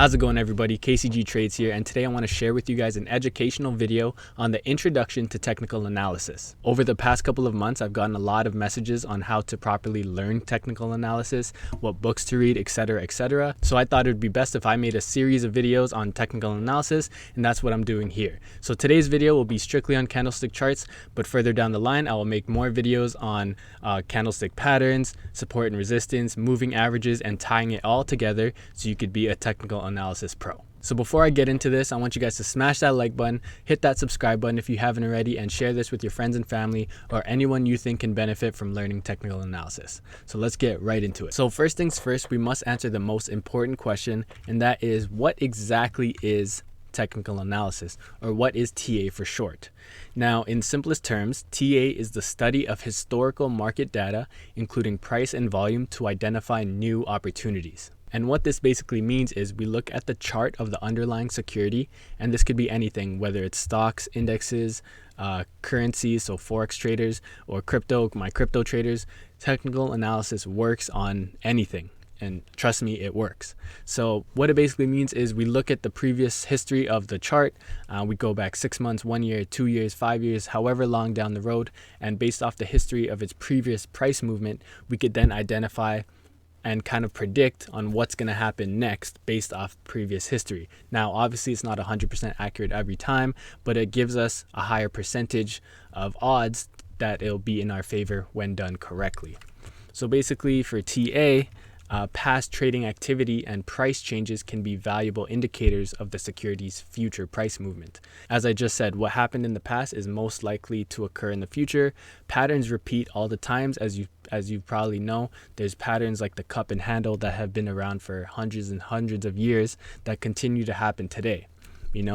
How's it going, everybody? KCG Trades here, and today I want to share with you guys an educational video on the introduction to technical analysis. Over the past couple of months, I've gotten a lot of messages on how to properly learn technical analysis, what books to read, etc., etc. So I thought it would be best if I made a series of videos on technical analysis, and that's what I'm doing here. So today's video will be strictly on candlestick charts, but further down the line, I will make more videos on candlestick patterns, support and resistance, moving averages, and tying it all together so you could be a technical analysis pro. So before I get into this, I want you guys to smash that like button, hit that subscribe button if you haven't already, and share this with your friends and family or anyone you think can benefit from learning technical analysis. So let's get right into it. So first things first, we must answer the most important question, and that is, what exactly is technical analysis, or what is TA for short? Now, in simplest terms, TA is the study of historical market data, including price and volume, to identify new opportunities. And what this basically means is we look at the chart of the underlying security, and this could be anything, whether it's stocks, indexes, currencies, so forex traders, or crypto, my crypto traders. Technical analysis works on anything. And trust me, it works. So what it basically means is we look at the previous history of the chart. We go back 6 months, 1 year, 2 years, 5 years, however long down the road. And based off the history of its previous price movement, we could then identify and kind of predict on what's going to happen next based off previous history. Now, obviously, it's not 100% accurate every time, but it gives us a higher percentage of odds that it'll be in our favor when done correctly. So basically for TA, past trading activity and price changes can be valuable indicators of the security's future price movement. As I just said, what happened in the past is most likely to occur in the future. Patterns repeat all the times, as you probably know. There's patterns like the cup and handle that have been around for hundreds and hundreds of years that continue to happen today.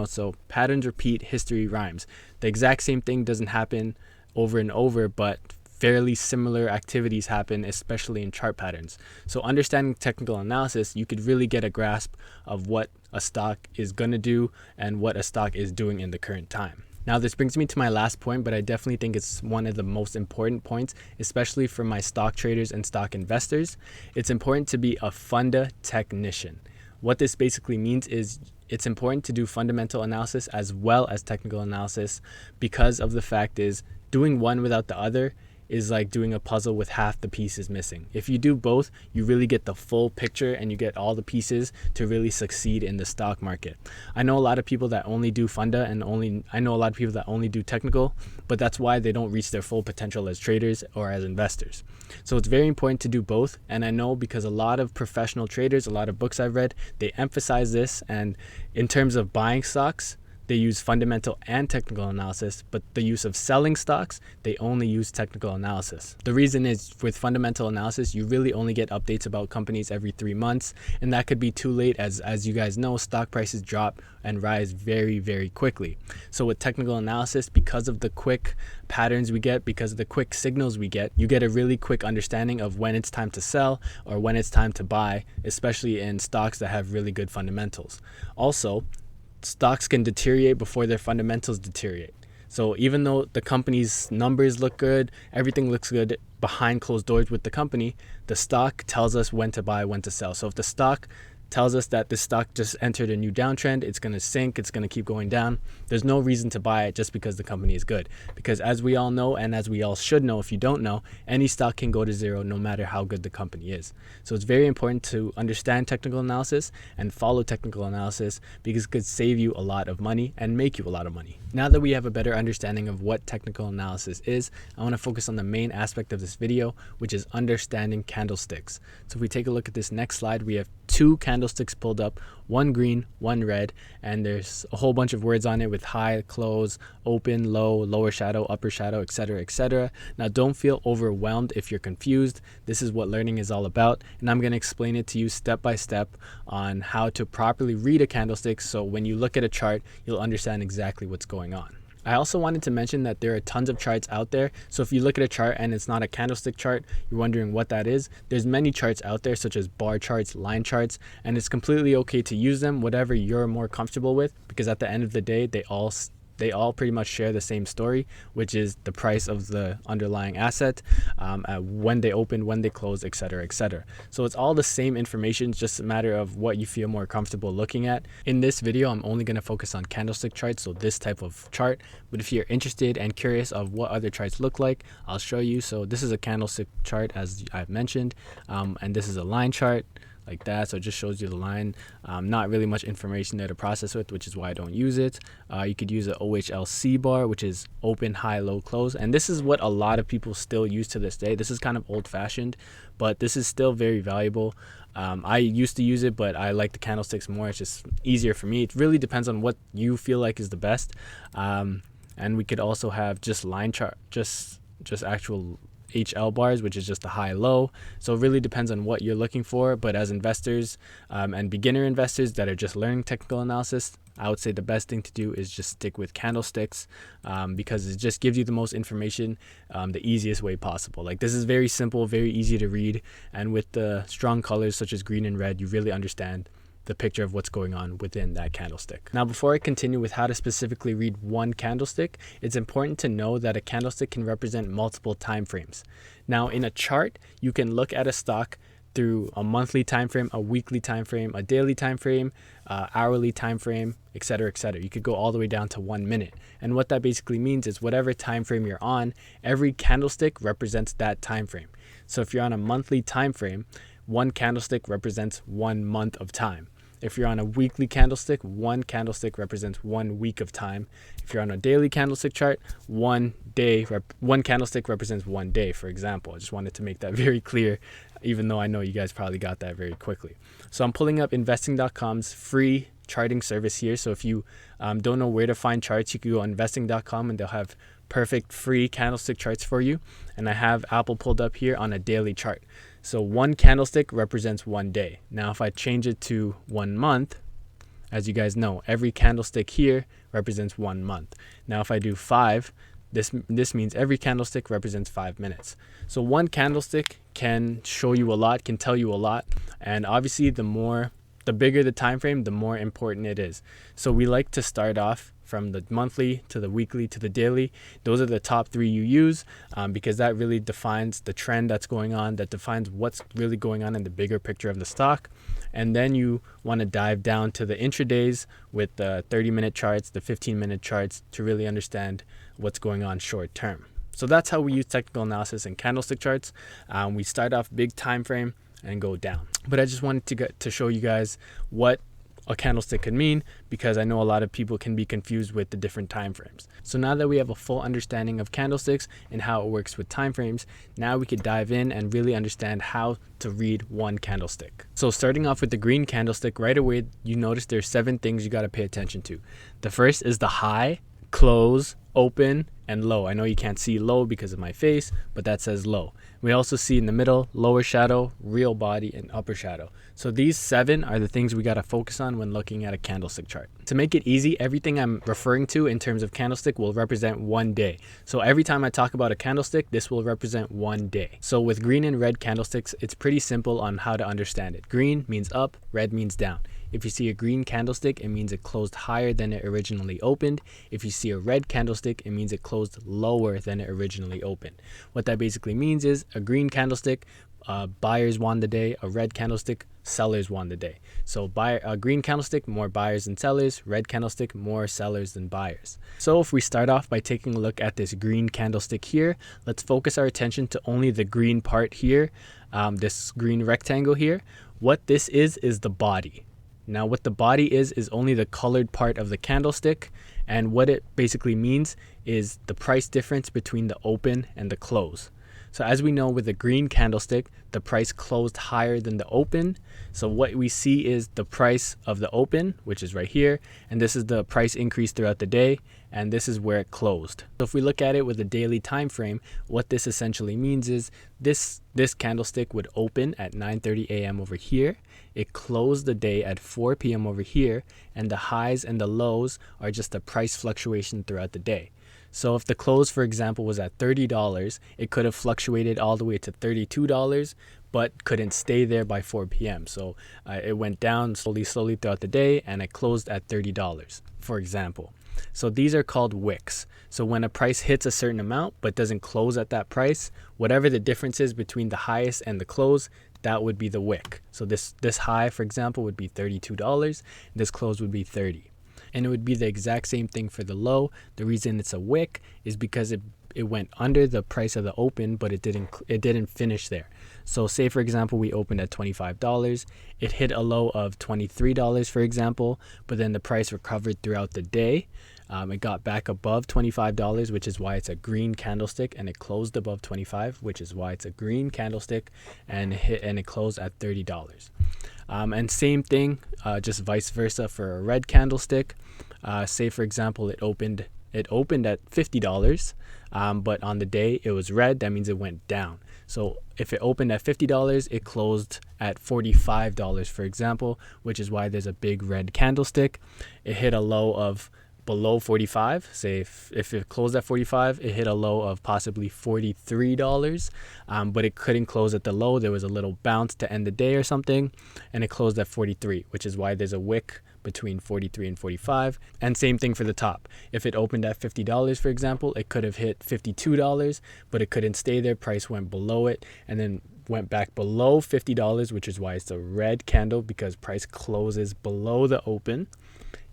So patterns repeat, history rhymes. The exact same thing doesn't happen over and over, but fairly similar activities happen, especially in chart patterns. So understanding technical analysis, you could really get a grasp of what a stock is going to do and what a stock is doing in the current time. Now, this brings me to my last point, but I definitely think it's one of the most important points, especially for my stock traders and stock investors. It's important to be a funda technician. What this basically means is it's important to do fundamental analysis as well as technical analysis, because of the fact is doing one without the other is like doing a puzzle with half the pieces missing. If you do both, you really get the full picture and you get all the pieces to really succeed in the stock market. I know a lot of people that only do funda and I know a lot of people that only do technical, but that's why they don't reach their full potential as traders or as investors. So it's very important to do both, and I know because a lot of professional traders, a lot of books I've read, they emphasize this, and in terms of buying stocks, they use fundamental and technical analysis, but the use of selling stocks, they only use technical analysis. The reason is, with fundamental analysis, you really only get updates about companies every 3 months, and that could be too late, as you guys know, stock prices drop and rise very, very quickly. So with technical analysis, because of the quick patterns we get, because of the quick signals we get, you get a really quick understanding of when it's time to sell or when it's time to buy, especially in stocks that have really good fundamentals. Also, stocks can deteriorate before their fundamentals deteriorate. So even though the company's numbers look good, everything looks good behind closed doors with the company, the stock tells us when to buy, when to sell. So if the stock tells us that this stock just entered a new downtrend, it's going to sink, it's going to keep going down, there's no reason to buy it just because the company is good. Because as we all know, and as we all should know if you don't know, any stock can go to zero no matter how good the company is. So it's very important to understand technical analysis and follow technical analysis, because it could save you a lot of money and make you a lot of money. Now that we have a better understanding of what technical analysis is, I want to focus on the main aspect of this video, which is understanding candlesticks. So if we take a look at this next slide, we have 2 candlesticks pulled up, one green, one red, and there's a whole bunch of words on it with high, close, open, low, lower shadow, upper shadow, etc., etc. Now, don't feel overwhelmed if you're confused. This is what learning is all about, and I'm going to explain it to you step by step on how to properly read a candlestick, so when you look at a chart, you'll understand exactly what's going on. I also wanted to mention that there are tons of charts out there. So if you look at a chart and it's not a candlestick chart, you're wondering what that is. There's many charts out there, such as bar charts, line charts, and it's completely okay to use them, whatever you're more comfortable with, because at the end of the day, they all they all pretty much share the same story, which is the price of the underlying asset, when they open, when they close, etc., etc. So it's all the same information, it's just a matter of what you feel more comfortable looking at. In this video, I'm only going to focus on candlestick charts, so this type of chart. But if you're interested and curious of what other charts look like, I'll show you. So this is a candlestick chart, as I've mentioned, and this is a line chart like that, so it just shows you the line. Not really much information there to process with, which is why I don't use it. You could use an OHLC bar, which is open, high, low, close, and this is what a lot of people still use to this day. This is kind of old-fashioned, but this is still very valuable. I used to use it, but I like the candlesticks more. It's just easier for me. It really depends on what you feel like is the best. And we could also have just line chart, just actual HL bars, which is just the high low. So it really depends on what you're looking for. But as investors and beginner investors that are just learning technical analysis, I would say the best thing to do is just stick with candlesticks, because it just gives you the most information the easiest way possible. Like, this is very simple, very easy to read, and with the strong colors such as green and red, you really understand the picture of what's going on within that candlestick. Now, before I continue with how to specifically read one candlestick, it's important to know that a candlestick can represent multiple time frames. Now, in a chart, you can look at a stock through a monthly time frame, a weekly time frame, a daily time frame, hourly time frame, etc., etc. You could go all the way down to 1 minute. And what that basically means is whatever time frame you're on, every candlestick represents that time frame. So if you're on a monthly time frame, one candlestick represents 1 month of time. If you're on a weekly candlestick, one candlestick represents 1 week of time. If you're on a daily candlestick chart, one candlestick represents 1 day, for example. I just wanted to make that very clear, even though I know you guys probably got that very quickly. So I'm pulling up investing.com's free charting service here. So if you don't know where to find charts, you can go on investing.com and they'll have perfect free candlestick charts for you. And I have Apple pulled up here on a daily chart. So one candlestick represents 1 day. Now, if I change it to 1 month, as you guys know, every candlestick here represents 1 month. Now, if I do 5, this means every candlestick represents 5 minutes. So one candlestick can show you a lot, can tell you a lot. And obviously, the bigger the time frame, the more important it is. So we like to start off from the monthly to the weekly to the daily. Those are the top 3 you use, because that really defines the trend that's going on, that defines what's really going on in the bigger picture of the stock. And then you want to dive down to the intradays with the 30-minute charts, the 15-minute charts, to really understand what's going on short term. So that's how we use technical analysis and candlestick charts. We start off big time frame and go down. But I just wanted to show you guys what a candlestick could mean, because I know a lot of people can be confused with the different time frames. So now that we have a full understanding of candlesticks and how it works with time frames, now we could dive in and really understand how to read one candlestick. So starting off with the green candlestick, right away you notice there's 7 things you got to pay attention to. The first is the high, close, open, and low. I know you can't see low because of my face, but that says low. We also see in the middle, lower shadow, real body, and upper shadow. So these 7 are the things we got to focus on when looking at a candlestick chart. To make it easy, everything I'm referring to in terms of candlestick will represent 1 day. So every time I talk about a candlestick, this will represent 1 day. So with green and red candlesticks, it's pretty simple on how to understand it. Green means up, red means down. If you see a green candlestick, it means it closed higher than it originally opened. If you see a red candlestick, it means it closed lower than it originally opened. What that basically means is a green candlestick, buyers won the day. A red candlestick, sellers won the day. So a green candlestick, more buyers than sellers. Red candlestick, more sellers than buyers. So if we start off by taking a look at this green candlestick here, let's focus our attention to only the green part here, this green rectangle here. What this is the body. Now what the body is only the colored part of the candlestick, and what it basically means is the price difference between the open and the close. So as we know, with the green candlestick, the price closed higher than the open. So what we see is the price of the open, which is right here, and this is the price increase throughout the day, and this is where it closed. So if we look at it with a daily time frame, what this essentially means is this candlestick would open at 9:30 a.m. over here. It closed the day at 4 p.m. over here, and the highs and the lows are just the price fluctuation throughout the day. So if the close, for example, was at $30, it could have fluctuated all the way to $32, but couldn't stay there by 4 p.m. So it went down slowly throughout the day, and it closed at $30, for example. So these are called wicks. So when a price hits a certain amount but doesn't close at that price, whatever the difference is between the highest and the close, that would be the wick. So this high, for example, would be $32. This close would be $30. And it would be the exact same thing for the low. The reason it's a wick is because it went under the price of the open, but it didn't finish there. So say, for example, we opened at $25. It hit a low of $23, for example, but then the price recovered throughout the day. It got back above $25, which is why it's a green candlestick, and it closed above 25, which is why it's a green candlestick, and it closed at $30. And same thing, just vice versa for a red candlestick. Say, for example, it opened at $50, but on the day it was red. That means it went down. So if it opened at $50, it closed at $45, for example, which is why there's a big red candlestick. It hit a low of below 45. Say if it closed at 45, it hit a low of possibly $43, but it couldn't close at the low. There was a little bounce to end the day or something, and it closed at 43, which is why there's a wick between 43 and 45. And same thing for the top. If it opened at $50, for example, it could have hit $52, but it couldn't stay there. Price went below it and then went back below $50, which is why it's a red candle, because price closes below the open.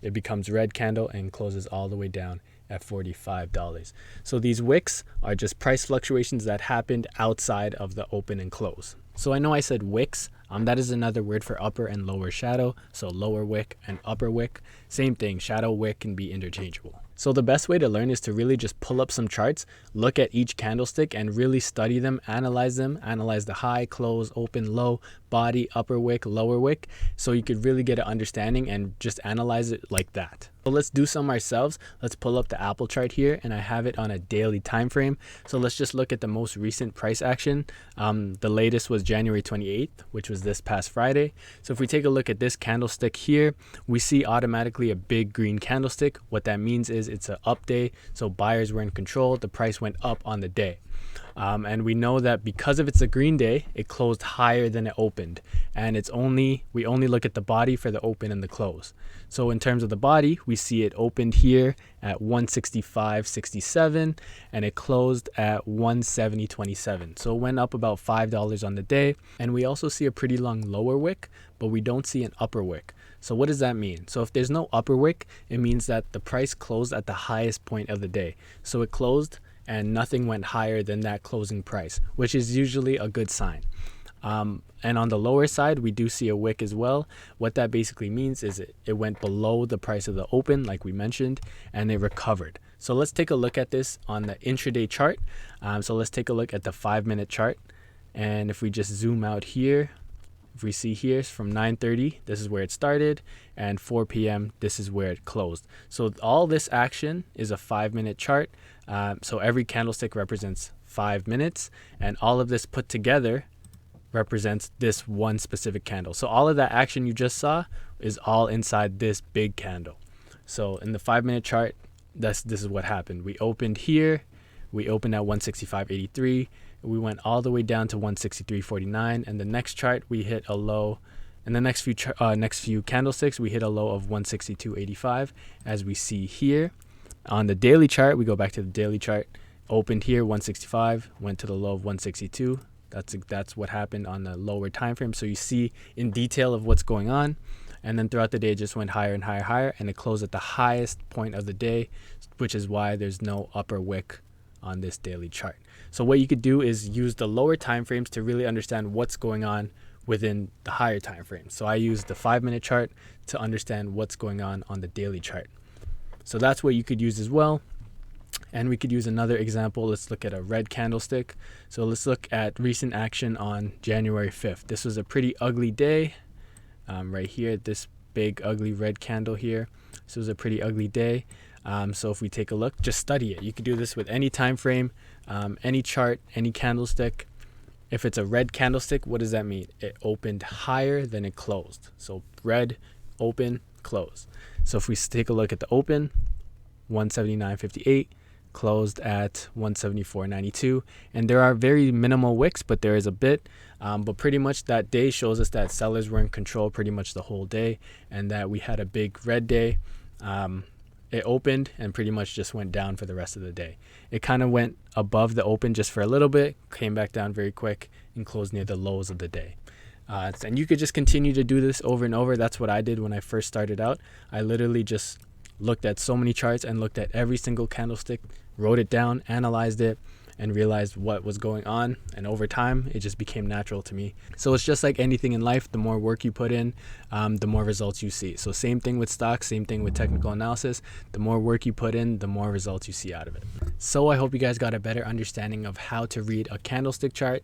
It becomes red candle and closes all the way down at $45. So these wicks are just price fluctuations that happened outside of the open and close. So I know I said wicks. That is another word for upper and lower shadow. So lower wick and upper wick, same thing. Shadow wick can be interchangeable. So the best way to learn is to really just pull up some charts, look at each candlestick and really study them, analyze the high, close, open, low, body, upper wick, lower wick, so you could really get an understanding and just analyze it like that. So let's do some ourselves. Let's pull up the Apple chart here, and I have it on a daily time frame. So let's just look at the most recent price action. The latest was January 28th, which was this past Friday. So if we take a look at this candlestick here, we see automatically a big green candlestick. What that means is it's an up day, so buyers were in control. The price went up on the day. And we know that because of it's a green day, it closed higher than it opened. And we only look at the body for the open and the close. So in terms of the body, we see it opened here at 165.67 and it closed at 170.27. So it went up about $5 on the day. And we also see a pretty long lower wick, but we don't see an upper wick. So what does that mean? So if there's no upper wick, it means that the price closed at the highest point of the day. So it closed and nothing went higher than that closing price, which is usually a good sign. And on the lower side, we do see a wick as well. What that basically means is it went below the price of the open, like we mentioned, and it recovered. So let's take a look at this on the intraday chart. So let's take a look at the 5-minute chart. And if we just zoom out here, if we see here from 9:30, this is where it started, and 4 p.m., this is where it closed. So all this action is a 5-minute chart. So every candlestick represents 5 minutes, and all of this put together represents this one specific candle. So all of that action you just saw is all inside this big candle. So in the 5-minute chart, this is what happened. We opened here, we opened at 165.83. We went all the way down to 163.49, and the next chart we hit a low. In the next few candlesticks, we hit a low of 162.85, as we see here. On the daily chart, we go back to the daily chart. Opened here 165, went to the low of 162. That's what happened on the lower time frame. So you see in detail of what's going on, and then throughout the day, it just went higher and higher, and it closed at the highest point of the day, which is why there's no upper wick on this daily chart. So what you could do is use the lower time frames to really understand what's going on within the higher time frames. So I use the 5-minute chart to understand what's going on the daily chart. So that's what you could use as well. And we could use another example. Let's look at a red candlestick. So let's look at recent action on January 5th. This was a pretty ugly day. Right here, this big ugly red candle here. This was a pretty ugly day. So if we take a look, just study it. You could do this with any time frame, any chart, any candlestick. If it's a red candlestick, what does that mean? It opened higher than it closed. So red, open, close. So if we take a look at the open, 179.58, closed at 174.92, and there are very minimal wicks, but there is a bit. But pretty much that day shows us that sellers were in control pretty much the whole day, and that we had a big red day. it opened and pretty much just went down for the rest of the day. It kind of went above the open just for a little bit, came back down very quick, and closed near the lows of the day. And you could just continue to do this over and over. That's what I did when I first started out. I literally just looked at so many charts and looked at every single candlestick, wrote it down, analyzed it, and realized what was going on. And over time, it just became natural to me. So it's just like anything in life, the more work you put in, the more results you see. So same thing with stocks, same thing with technical analysis. The more work you put in, the more results you see out of it. So I hope you guys got a better understanding of how to read a candlestick chart.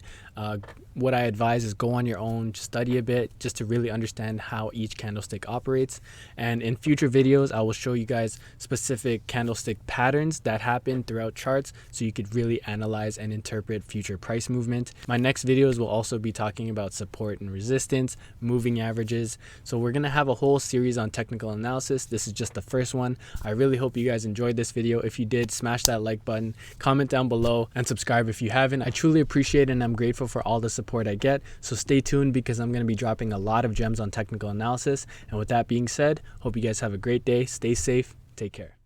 What I advise is go on your own, study a bit just to really understand how each candlestick operates. And in future videos, I will show you guys specific candlestick patterns that happen throughout charts so you could really analyze and interpret future price movement. My next videos will also be talking about support and resistance, moving averages. So we're going to have a whole series on technical analysis. This is just the first one. I really hope you guys enjoyed this video. If you did, smash that like button, comment down below, and subscribe if you haven't. I truly appreciate it and I'm grateful for all the support I get. So stay tuned because I'm going to be dropping a lot of gems on technical analysis. And with that being said, hope you guys have a great day. Stay safe. Take care.